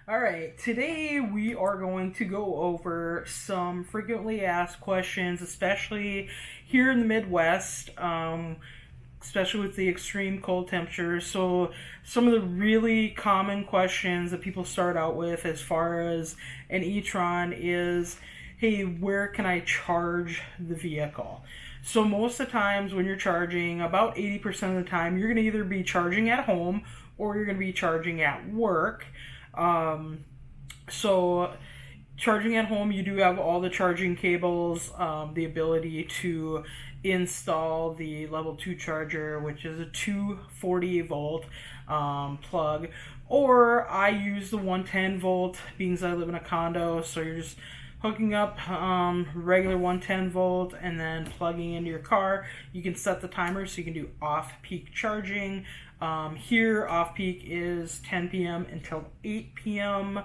All right, today we are going to go over some frequently asked questions, especially here in the Midwest, especially with the extreme cold temperatures. So, some of the really common questions that people start out with as far as an e-tron is, hey, where can I charge the vehicle? So most of the times when you're charging, about 80% of the time, you're going to either be charging at home or you're going to be charging at work. So charging at home, you do have all the charging cables, the ability to install the level 2 charger, which is a 240 volt plug, or I use the 110 volt, being as I live in a condo, so you're just hooking up regular 110 volt and then plugging into your car. You can set the timer so you can do off-peak charging. Here, off-peak is 10 p.m. until 8 p.m.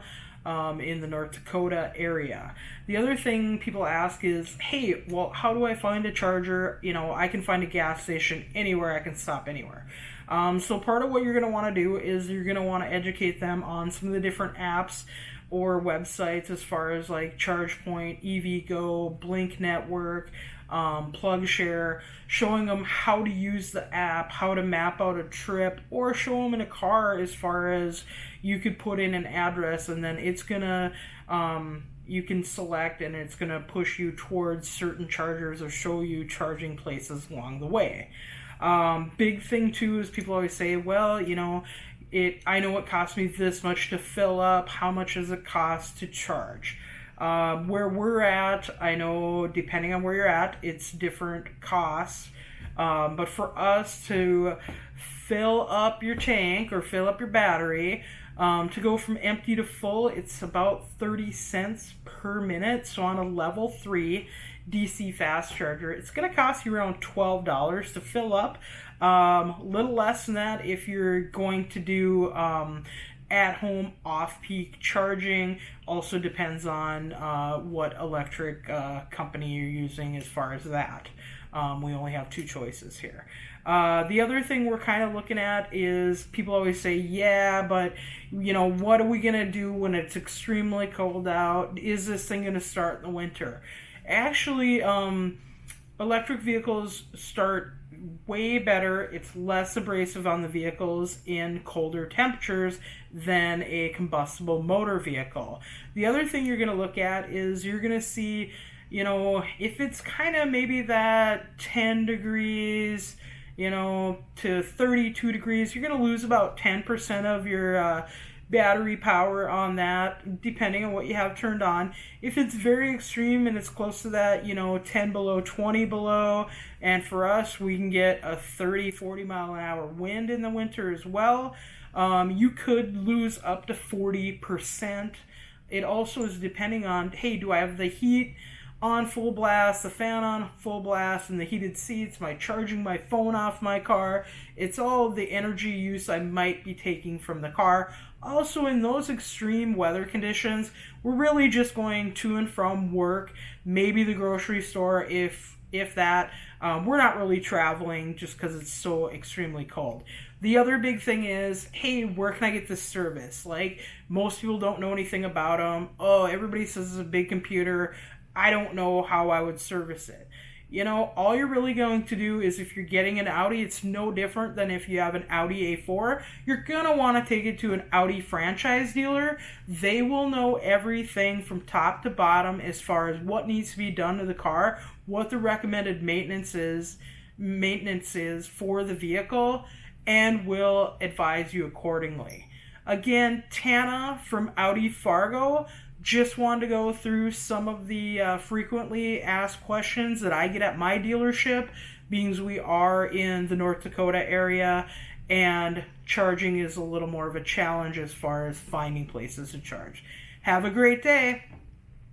In the North Dakota area. The other thing people ask is, hey, well, how do I find a charger? I can find a gas station anywhere, I can stop anywhere. So part of what you're going to want to do is you're going to want to educate them on some of the different apps or websites as far as like ChargePoint, EVgo, Blink Network, PlugShare, showing them how to use the app, how to map out a trip, or show them in a car as far as you could put in an address and then it's gonna you can select and it's gonna push you towards certain chargers or show you charging places along the way. Big thing too is people always say, well, I know it costs me this much to fill up. How much does it cost to charge? Where we're at, I know depending on where you're at, it's different costs. But for us to fill up your tank or fill up your battery, to go from empty to full, it's about 30 cents per minute. So on a level 3 DC fast charger, it's going to cost you around $12 to fill up. A little less than that if you're going to do at-home off-peak charging. Also depends on what electric company you're using as far as that. We only have two choices here. The other thing we're kind of looking at is people always say, yeah, but what are we going to do when it's extremely cold out? Is this thing going to start in the winter? Actually, electric vehicles start way better. It's less abrasive on the vehicles in colder temperatures than a combustible motor vehicle. The other thing you're going to look at is you're going to see, if it's kind of maybe that 10 degrees, to 32 degrees, you're going to lose about 10% of your battery power on that, depending on what you have turned on. If it's very extreme and it's close to that, 10 below, 20 below, and for us, we can get a 30, 40 mile an hour wind in the winter as well, you could lose up to 40%. It also is depending on, hey, do I have the heat on full blast, the fan on full blast, and the heated seats? Am I charging my phone off my car? It's all the energy use I might be taking from the car. Also, in those extreme weather conditions, we're really just going to and from work, maybe the grocery store, if that. We're not really traveling just because it's so extremely cold. The other big thing is, hey, where can I get this service? Like, most people don't know anything about them. Oh, everybody says it's a big computer. I don't know how I would service it. All you're really going to do is, if you're getting an Audi, it's no different than if you have an Audi A4. You're going to want to take it to an Audi franchise dealer. They will know everything from top to bottom as far as what needs to be done to the car, what the recommended maintenance is for the vehicle, and will advise you accordingly. Again, Tana from Audi Fargo. Just wanted to go through some of the frequently asked questions that I get at my dealership, being as we are in the North Dakota area, and charging is a little more of a challenge as far as finding places to charge. Have a great day.